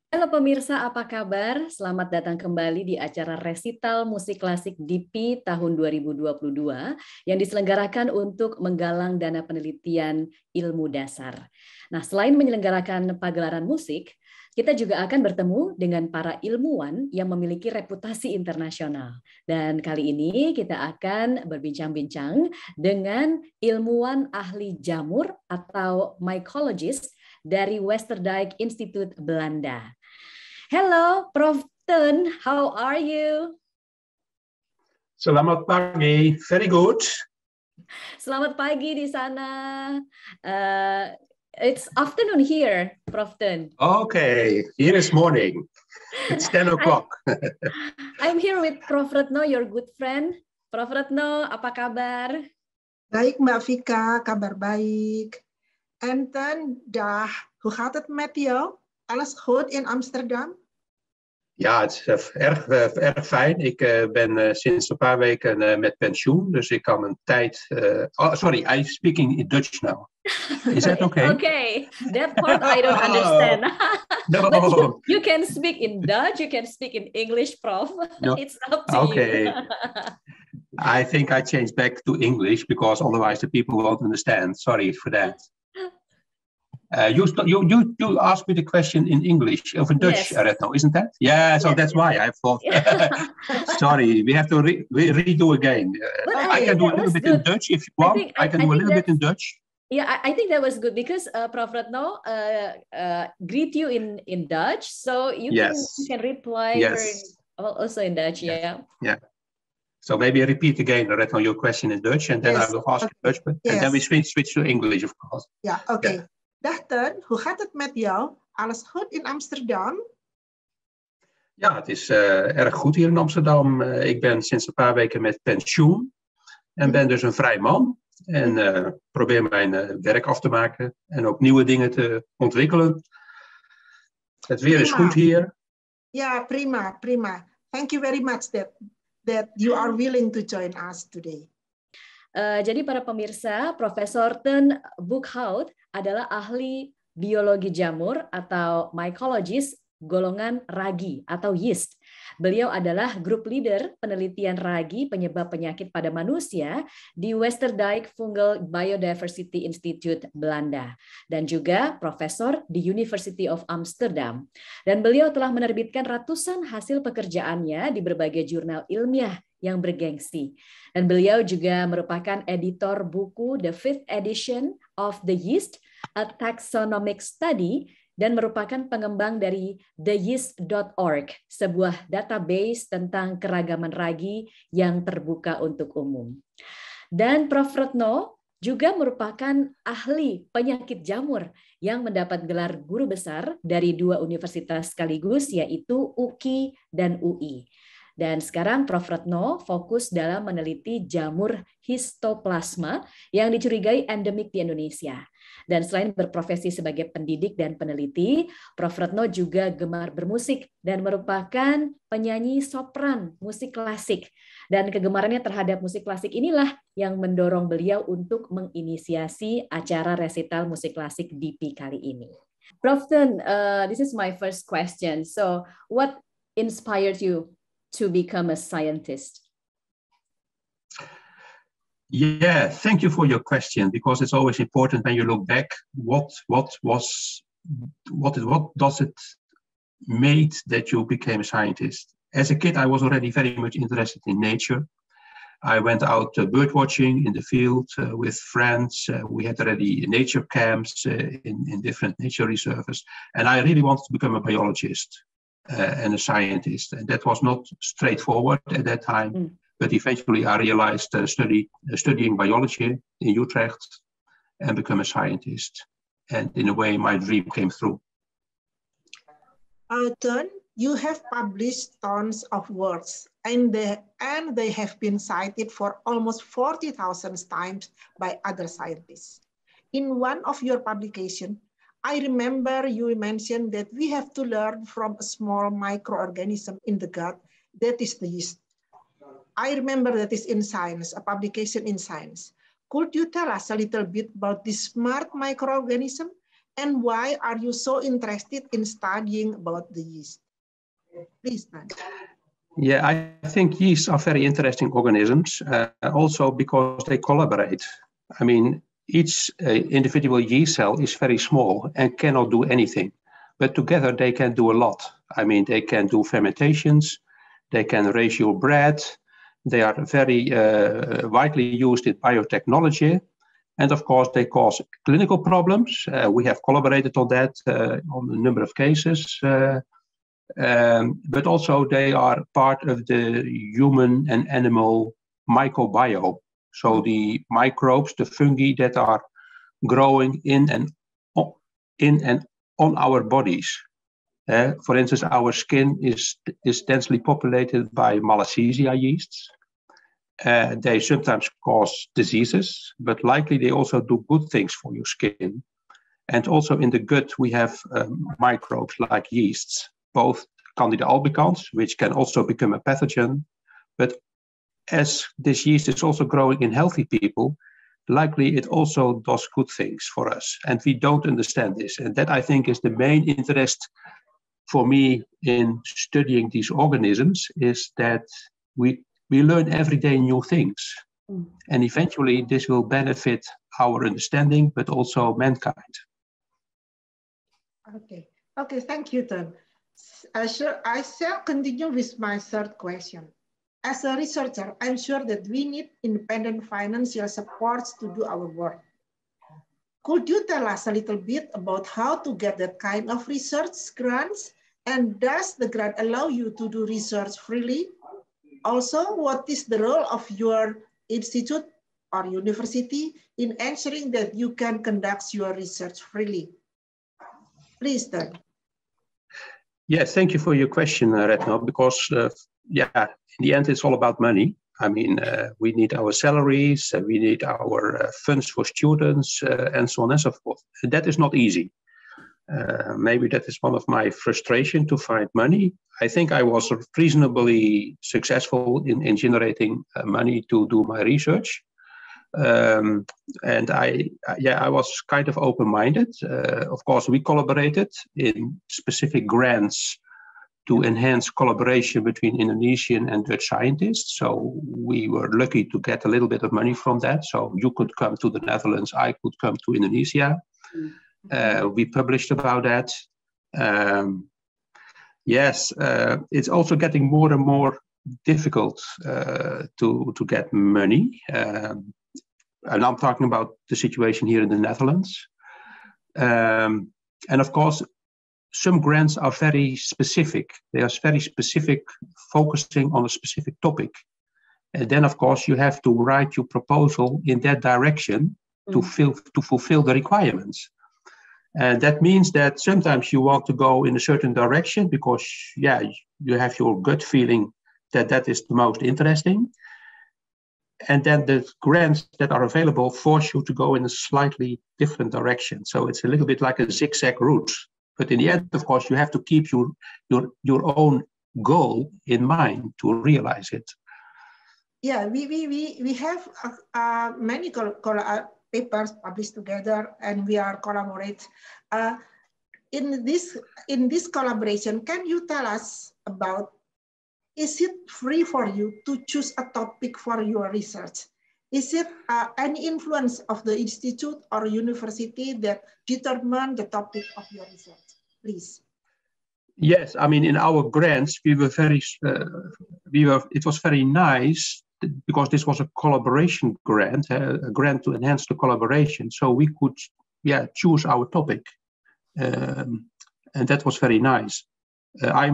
Halo pemirsa, apa kabar? Selamat datang kembali di acara resital musik klasik DIPI tahun 2022 yang diselenggarakan untuk menggalang dana penelitian ilmu dasar. Nah, selain menyelenggarakan pagelaran musik, kita juga akan bertemu dengan para ilmuwan yang memiliki reputasi internasional. Dan kali ini kita akan berbincang-bincang dengan ilmuwan ahli jamur atau mycologist dari Westerdijk Institute Belanda. Hello, Prof. Teun, how are you? Selamat pagi, very good. Selamat pagi di sana. It's afternoon here, Prof. Teun. Okay, here is morning. It's 10 o'clock. I'm here with Prof. Retno, your good friend. Prof. Retno, apa kabar? Baik, Mbak Vika, kabar baik. En Teun, dag. Hoe gaat het met jou? Alles goed in Amsterdam? Ja, het is erg fijn. Ik ben sinds een paar weken met pensioen, dus ik kan een tijd... sorry, I'm speaking in Dutch now. Is that okay? Okay, that part I don't understand. No. But you can speak in Dutch, you can speak in English, Prof. No. It's up to you. I think I changed back to English because otherwise the people won't understand. Sorry for that. You asked me the question in English, of Dutch, yes. Retno, isn't that? Yeah, so yes, that's why I thought. Sorry, we have to redo again. I can do a little bit in Dutch if you want. I can do a little bit in Dutch. Yeah, I think that was good because Prof. Retno greet you in Dutch, so you can reply also in Dutch. Yeah. So maybe repeat again, Retno, your question in Dutch, and then I will ask in Dutch, and then we switch to English, of course. Yeah, okay. Yeah. Dag Teun, hoe gaat het met jou? Alles goed in Amsterdam? Ja, het is erg goed hier in Amsterdam. Ik ben sinds een paar weken met pensioen en ben dus een vrij man. En probeer mijn werk af te maken en ook nieuwe dingen te ontwikkelen. Het weer is goed hier. Ja, prima. Thank you very much that you are willing to join us today. Jadi para pemirsa, Profesor Teun Boekhout adalah ahli biologi jamur atau mycologist golongan ragi atau yeast. Beliau adalah grup leader penelitian ragi penyebab penyakit pada manusia di Westerdijk Fungal Biodiversity Institute Belanda dan juga profesor di University of Amsterdam. Dan beliau telah menerbitkan ratusan hasil pekerjaannya di berbagai jurnal ilmiah yang bergengsi. Dan beliau juga merupakan editor buku The Fifth Edition of the Yeasts, a Taxonomic Study, dan merupakan pengembang dari Yeasts.org, sebuah database tentang keragaman ragi yang terbuka untuk umum. Dan Prof. Retno juga merupakan ahli penyakit jamur yang mendapat gelar guru besar dari dua universitas sekaligus, yaitu UKI dan UI. Dan sekarang Prof. Retno fokus dalam meneliti jamur histoplasma yang dicurigai endemik di Indonesia. Dan selain berprofesi sebagai pendidik dan peneliti, Prof. Retno juga gemar bermusik dan merupakan penyanyi sopran musik klasik. Dan kegemarannya terhadap musik klasik inilah yang mendorong beliau untuk menginisiasi acara resital musik klasik DIPI kali ini. Prof. Teun, this is my first question. So, what inspired you to become a scientist? Yeah, thank you for your question, because it's always important when you look back, what does it made that you became a scientist? As a kid, I was already very much interested in nature. I went out bird watching in the field with friends. We had already nature camps in different nature reserves, and I really wanted to become a biologist. And a scientist, and that was not straightforward at that time. But eventually, I realized studying biology in Utrecht and become a scientist. And in a way, my dream came through. Teun, you have published tons of works, and they have been cited for almost 40,000 times by other scientists. In one of your publications, I remember you mentioned that we have to learn from a small microorganism in the gut, that is the yeast. I remember that is in Science, a publication in Science. Could you tell us a little bit about this smart microorganism And why are you so interested in studying about the yeast? Please, Teun. Yeah, I think yeasts are very interesting organisms, also because they collaborate. I mean, each individual yeast cell is very small and cannot do anything, but together they can do a lot. I mean, they can do fermentations, they can raise your bread, they are very widely used in biotechnology, and of course they cause clinical problems. We have collaborated on that on a number of cases. But also they are part of the human and animal microbiome. So the microbes, the fungi that are growing in and on our bodies. For instance, our skin is densely populated by Malassezia yeasts. They sometimes cause diseases, but likely they also do good things for your skin. And also in the gut, we have microbes like yeasts, both Candida albicans, which can also become a pathogen. But as this yeast is also growing in healthy people, likely it also does good things for us. And we don't understand this. And that, I think, is the main interest for me in studying these organisms, is that we learn every day new things. And eventually this will benefit our understanding, but also mankind. Okay, thank you, Teun. I shall continue with my third question. As a researcher, I'm sure that we need independent financial supports to do our work. Could you tell us a little bit about how to get that kind of research grants? And does the grant allow you to do research freely? Also, what is the role of your institute or university in ensuring that you can conduct your research freely? Please, Teun. Yes, thank you for your question, Retno, because in the end, it's all about money. I mean, we need our salaries, we need our funds for students, and so on and so forth. And that is not easy. Maybe that is one of my frustration to find money. I think I was reasonably successful in generating money to do my research. And I was kind of open-minded. Of course, we collaborated in specific grants to enhance collaboration between Indonesian and Dutch scientists. So we were lucky to get a little bit of money from that. So you could come to the Netherlands, I could come to Indonesia. We published about that. It's also getting more and more difficult to get money. And I'm talking about the situation here in the Netherlands. And of course, some grants are very specific. They are very specific, focusing on a specific topic. And then, of course, you have to write your proposal in that direction to fulfill the requirements. And that means that sometimes you want to go in a certain direction because, you have your gut feeling that that is the most interesting. And then the grants that are available force you to go in a slightly different direction. So it's a little bit like a zigzag route. But in the end, of course, you have to keep your own goal in mind to realize it. Yeah, we have many papers published together, and we are collaborate. In this collaboration, can you tell us about? Is it free for you to choose a topic for your research? Is it any influence of the institute or university that determine the topic of your research? Please. Yes, I mean, in our grants, it was very nice because this was a collaboration grant, a grant to enhance the collaboration. So we could, choose our topic, and that was very nice. I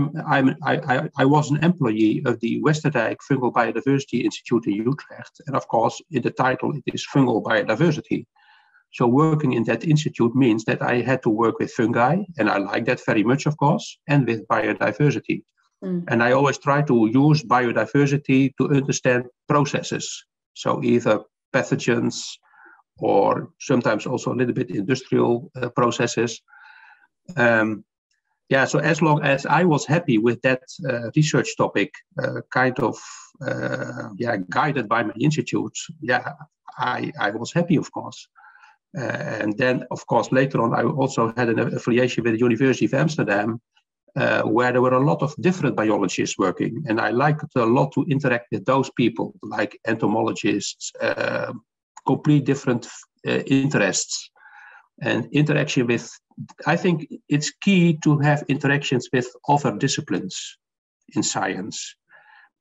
was an employee of the Westerdijk Fungal Biodiversity Institute in Utrecht, and of course, in the title it is fungal biodiversity. So working in that institute means that I had to work with fungi, and I like that very much, of course, and with biodiversity. And I always try to use biodiversity to understand processes. So either pathogens or sometimes also a little bit industrial processes. So as long as I was happy with that research topic, guided by my institute, I was happy, of course. And then, of course, later on, I also had an affiliation with the University of Amsterdam, where there were a lot of different biologists working. And I liked a lot to interact with those people, like entomologists, complete different interests. And interaction with, I think it's key to have interactions with other disciplines in science.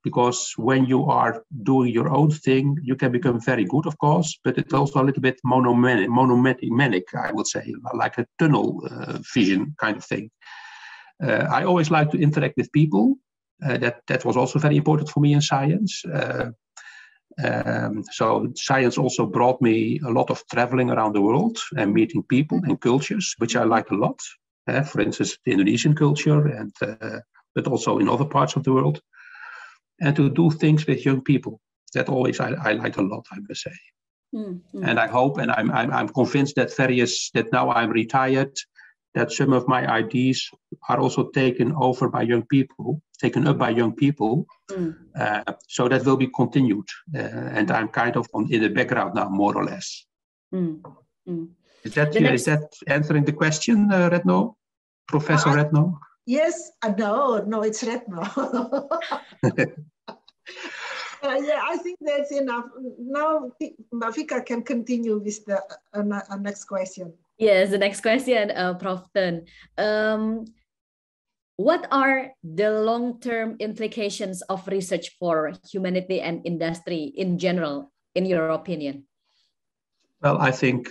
Because when you are doing your own thing, you can become very good, of course, but it's also a little bit monomanic, I would say, like a tunnel vision kind of thing. I always like to interact with people. That was also very important for me in science. So science also brought me a lot of traveling around the world and meeting people and cultures, which I like a lot. For instance, the Indonesian culture, and but also in other parts of the world. And to do things with young people, that always I like a lot, I must say. Mm-hmm. And I hope, and I'm convinced that now I'm retired, that some of my ideas are also taken up by young people. So that will be continued. And I'm kind of in the background now, more or less. Is that answering the question, Retno? Professor Retno? Yes, no, it's Retno. Yeah, I think that's enough. Now, Mafika can continue with the next question. Yes, the next question, Prof. Teun. What are the long-term implications of research for humanity and industry in general, in your opinion? Well, I think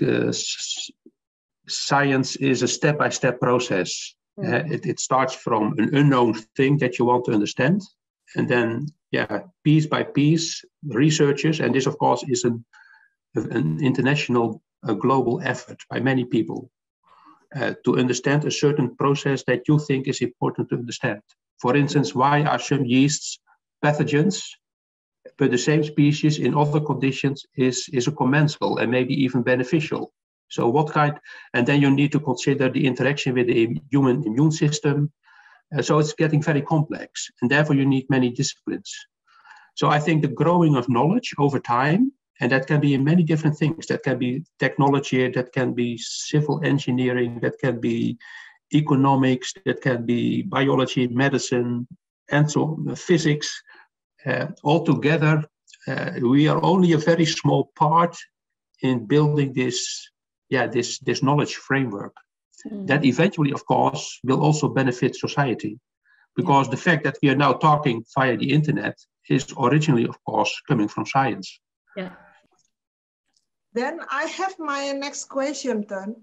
science is a step-by-step process. It starts from an unknown thing that you want to understand. And then, piece by piece, researchers, and this, of course, is an international, global effort by many people to understand a certain process that you think is important to understand. For instance, why are some yeasts pathogens, but the same species in other conditions is a commensal and maybe even beneficial? So and then you need to consider the interaction with the human immune system. So it's getting very complex, and therefore you need many disciplines. So I think the growing of knowledge over time, and that can be in many different things. That can be technology, that can be civil engineering, that can be economics, that can be biology, medicine, and so on, physics. Altogether, we are only a very small part in building this knowledge framework. That eventually, of course, will also benefit society, because the fact that we are now talking via the internet is originally, of course, coming from science. Yeah. Then I have my next question, Teun.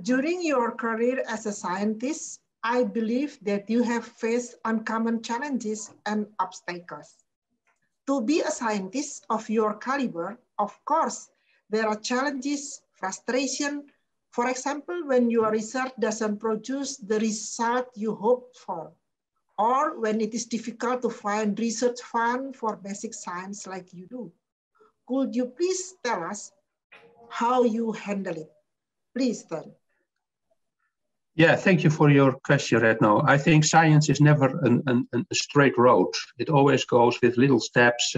During your career as a scientist, I believe that you have faced uncommon challenges and obstacles. To be a scientist of your caliber, of course, there are challenges, frustration. For example, when your research doesn't produce the result you hoped for, or when it is difficult to find research fund for basic science like you do. Could you please tell us how you handle it? Please, Teun. Yeah, thank you for your question, Retno. I think science is never a straight road. It always goes with little steps.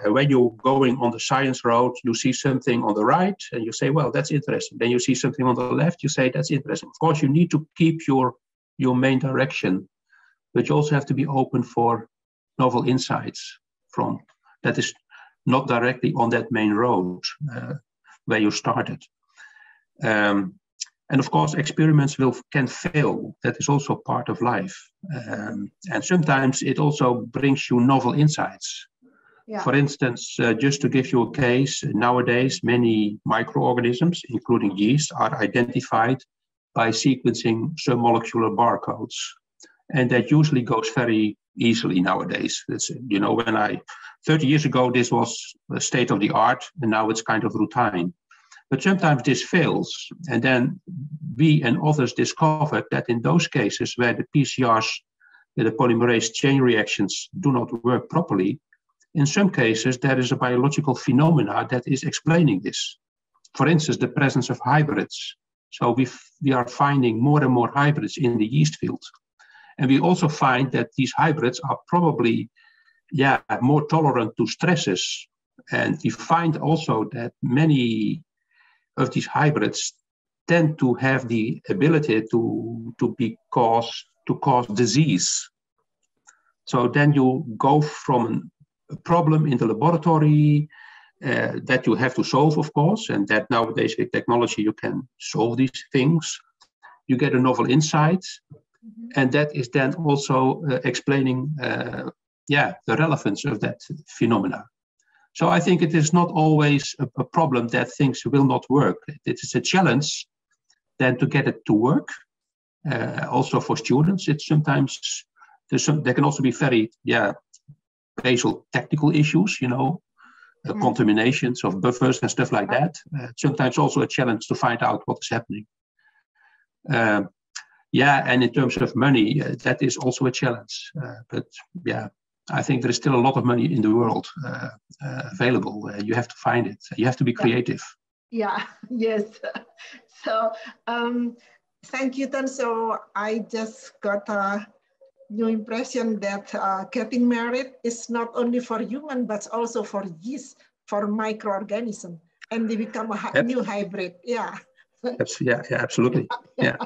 When you're going on the science road, you see something on the right and you say, well, that's interesting. Then you see something on the left, you say, that's interesting. Of course, you need to keep your main direction, but you also have to be open for novel insights that is not directly on that main road where you started. And of course, experiments can fail. That is also part of life. And sometimes it also brings you novel insights. Yeah. For instance, just to give you a case, nowadays, many microorganisms, including yeast, are identified by sequencing some molecular barcodes. And that usually goes very easily nowadays. It's, 30 years ago, this was the state of the art, and now it's kind of routine. But sometimes this fails, and then we and others discovered that in those cases where the PCRs, the polymerase chain reactions, do not work properly, in some cases there is a biological phenomena that is explaining this. For instance, the presence of hybrids. So we are finding more and more hybrids in the yeast field. And we also find that these hybrids are probably more tolerant to stresses. And we find also that many of these hybrids tend to have the ability to cause disease. So then you go from a problem in the laboratory that you have to solve, of course, and that nowadays with technology you can solve these things. You get a novel insight, and that is then also explaining the relevance of that phenomena. So I think it is not always a problem that things will not work. It is a challenge then to get it to work. Also for students, it's sometimes there can also be very basal technical issues, contaminations of buffers and stuff like that. Sometimes also a challenge to find out what is happening. And in terms of money, that is also a challenge. But I think there is still a lot of money in the world available. You have to find it. You have to be creative. Yeah, yes. So thank you, Teun. So I just got a new impression that getting married is not only for human, but also for yeast, for microorganism, and they become a new hybrid. Yeah. Absolutely. Yeah.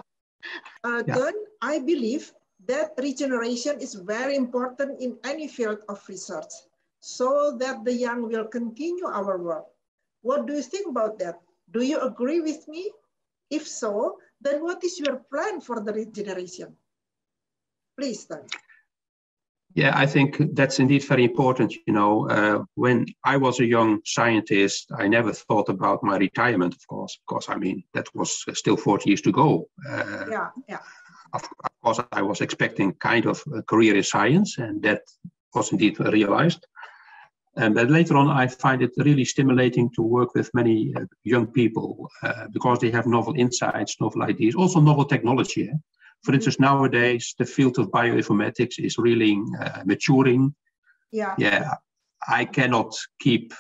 Teun, I believe that regeneration is very important in any field of research, so that the young will continue our work. What do you think about that? Do you agree with me? If so, then what is your plan for the regeneration? Please, Teun. Yeah, I think that's indeed very important. When I was a young scientist, I never thought about my retirement, of course, because that was still 40 years to go. Of course, I was expecting kind of a career in science, and that was indeed realized. But later on, I find it really stimulating to work with many young people because they have novel insights, novel ideas, also novel technology. For instance, nowadays, the field of bioinformatics is really maturing. I cannot keep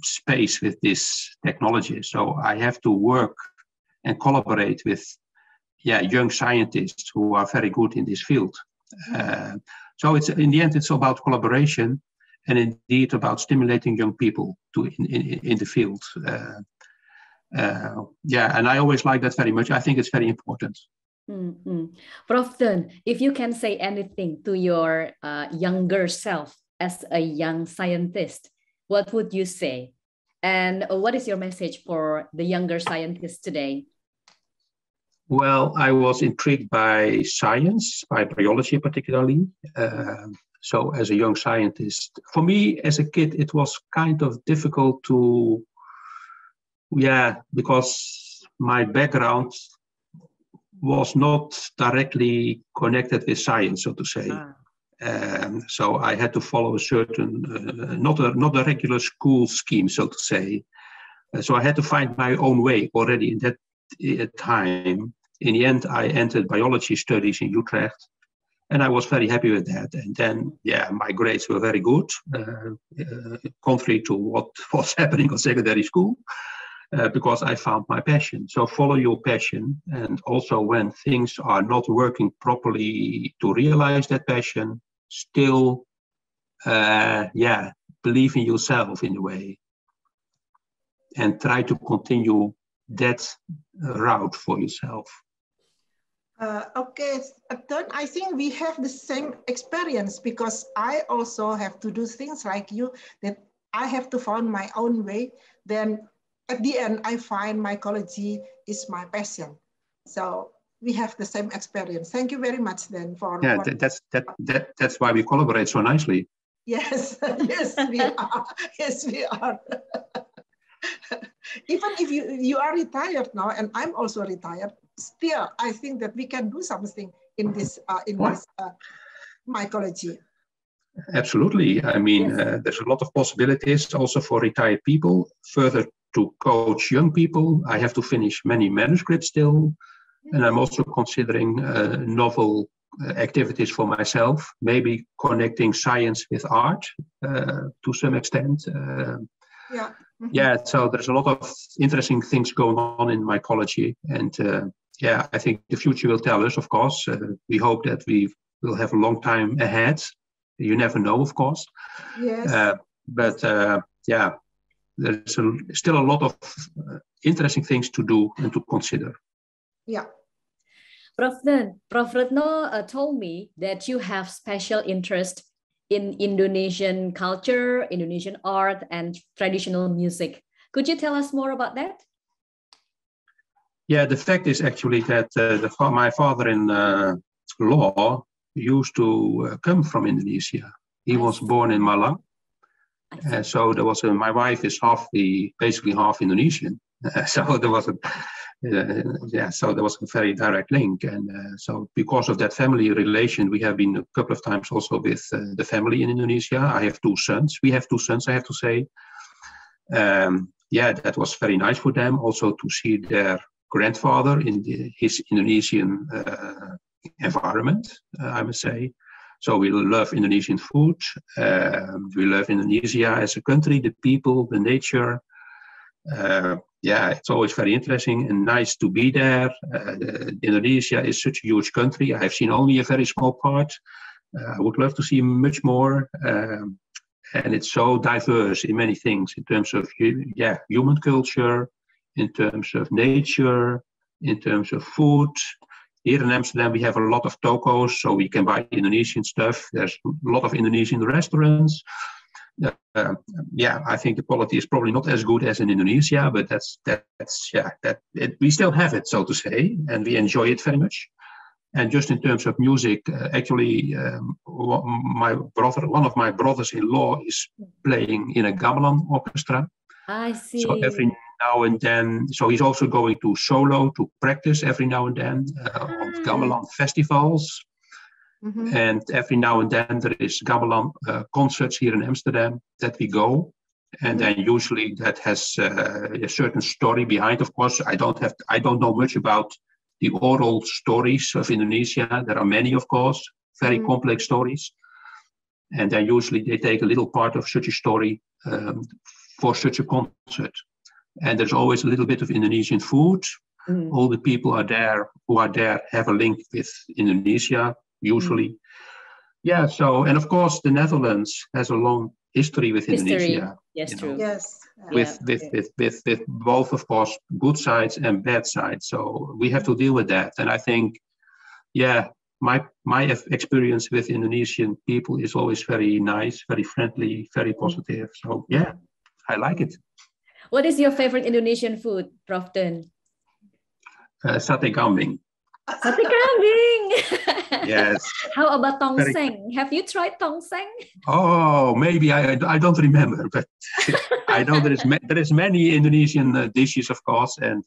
space with this technology. So I have to work and collaborate with young scientists who are very good in this field. So in the end, it's about collaboration and indeed about stimulating young people in the field. And I always like that very much. I think it's very important. Prof. Teun, if you can say anything to your younger self as a young scientist, what would you say? And what is your message for the younger scientists today? Well, I was intrigued by science, by biology particularly. So as a young scientist, for me as a kid, it was kind of difficult because my background was not directly connected with science, so to say. So I had to follow a certain, not a regular school scheme, so to say. So I had to find my own way already in that time. In the end, I entered biology studies in Utrecht, and I was very happy with that. And then, my grades were very good, contrary to what was happening in secondary school. Because I found my passion. So follow your passion. And also when things are not working properly to realize that passion, still, believe in yourself in a way. And try to continue that route for yourself. Okay, Teun, I think we have the same experience because I also have to do things like you, that I have to find my own way. Then at the end, I find mycology is my passion. So we have the same experience. Thank you very much then for. Yeah, that's why we collaborate so nicely. Yes, yes, we are. Yes, we are. Even if you are retired now, and I'm also retired, still I think that we can do something in this mycology. Absolutely. There's a lot of possibilities also for retired people. Further to coach young people, I have to finish many manuscripts still, and I'm also considering novel activities for myself, maybe connecting science with art to some extent. So there's a lot of interesting things going on in mycology, and I think the future will tell us, of course. We hope that we will have a long time ahead. You never know, of course. Yes. there's still a lot of interesting things to do and to consider. Yeah. Prof Retno told me that you have special interest in Indonesian culture, Indonesian art, and traditional music. Could you tell us more about that? Yeah, the fact is actually that my father-in-law used to come from Indonesia. He was born in Malang. So there was my wife is basically half Indonesian. So there was so there was a very direct link. And so because of that family relation, we have been a couple of times also with the family in Indonesia. I have two sons. We have two sons, I have to say. Yeah, that was very nice for them also to see their grandfather in his Indonesian environment, I must say. So we love Indonesian food. We love Indonesia as a country, the people, the nature. Yeah, it's always very interesting and nice to be there. Indonesia is such a huge country. I have seen only a very small part. I would love to see much more. And it's so diverse in many things in terms of human culture, in terms of nature, in terms of food. Here in Amsterdam, we have a lot of toko's, so we can buy Indonesian stuff. There's a lot of Indonesian restaurants. I think the quality is probably not as good as in Indonesia, but we still have it, so to say, and we enjoy it very much. And just in terms of music, actually, one of my brothers-in-law is playing in a gamelan orchestra. I see. So every now and then, so he's also going to solo to practice every now and then on gamelan festivals. Mm-hmm. And every now and then there is gamelan concerts here in Amsterdam that we go. And then usually that has a certain story behind. Of course, I don't know much about the oral stories of Indonesia. There are many, of course, very complex stories. And then usually they take a little part of such a story for such a concert. And there's always a little bit of Indonesian food. All the people who are there have a link with Indonesia, usually. Yeah, so, and of course, the Netherlands has a long history with Indonesia. Yes, true. Yes. With both, of course, good sides and bad sides. So we have to deal with that. And I think, my experience with Indonesian people is always very nice, very friendly, very positive. So I like it. What is your favorite Indonesian food, Prof. Teun? Sate kambing. Sate kambing. Yes. How about tongseng? Have you tried tongseng? Oh, maybe I don't remember, but I know there is many Indonesian dishes, of course, and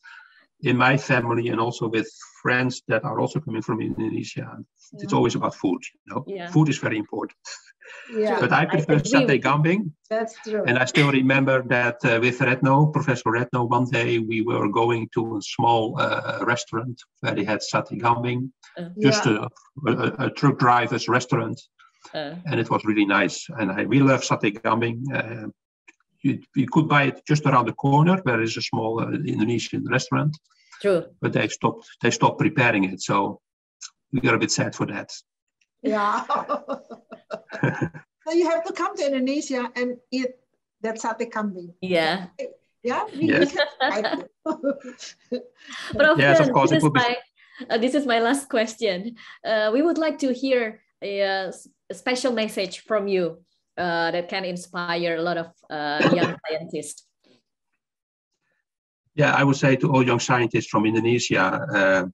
in my family and also with friends that are also coming from Indonesia, it's always about food. Food is very important. Yeah, but I prefer sate kambing. That's true. And I still remember that with Professor Retno, one day we were going to a small restaurant where they had sate kambing, just a truck driver's restaurant. And it was really nice. And we love sate kambing. You could buy it just around the corner where there is a small Indonesian restaurant. True. But they stopped preparing it. So we are a bit sad for that. Yeah. So you have to come to Indonesia and eat that sate kambing. Yeah. Yeah. Yes. Yes, of course. This is my last question. We would like to hear a special message from you that can inspire a lot of young scientists. Yeah, I would say to all young scientists from Indonesia,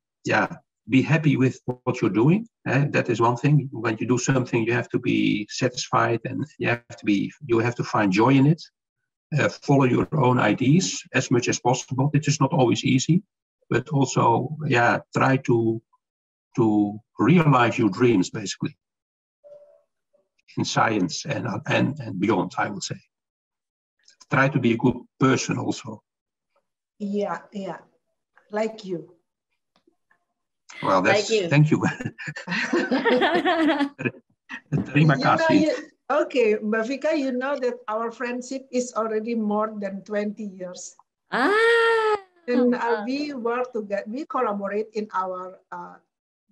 be happy with what you're doing. That is one thing. When you do something, you have to be satisfied and you have to find joy in it. Follow your own ideas as much as possible. It is not always easy, but also, try to realize your dreams, basically, in science and beyond, I would say. Try to be a good person also. Yeah, like you. Well, thank you. Terima kasih. Okay, Mbak Vika, you know that our friendship is already more than 20 years. And we work together, we collaborate in our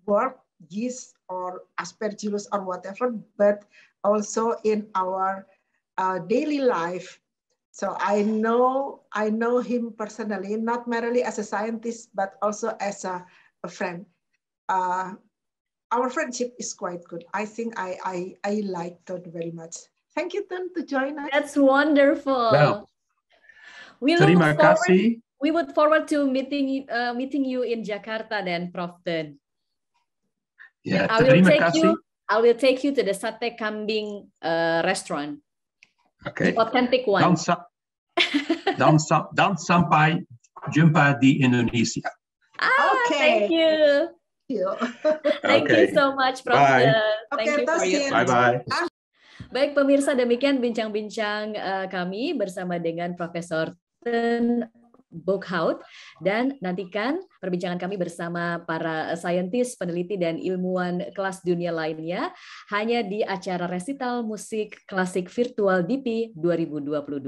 work, yeast or aspergillus or whatever, but also in our daily life. So I know him personally, not merely as a scientist, but also as a friend. Our friendship is quite good. I think I like Teun very much. Thank you, Teun, to join us. That's wonderful. Well, we terima kasih. We would forward to meeting you in Jakarta then, Prof. Teun. Yeah, I will take you to the sate kambing restaurant. Okay. The authentic one. Dan sampai jumpa di Indonesia. Okay. Thank you. Thank you so much, Prof. Thank you for your time. Bye-bye. Baik pemirsa, demikian bincang-bincang kami bersama dengan Profesor Teun Boekhout, dan nantikan perbincangan kami bersama para saintis, peneliti, dan ilmuwan kelas dunia lainnya hanya di acara resital musik klasik virtual DIPI 2022.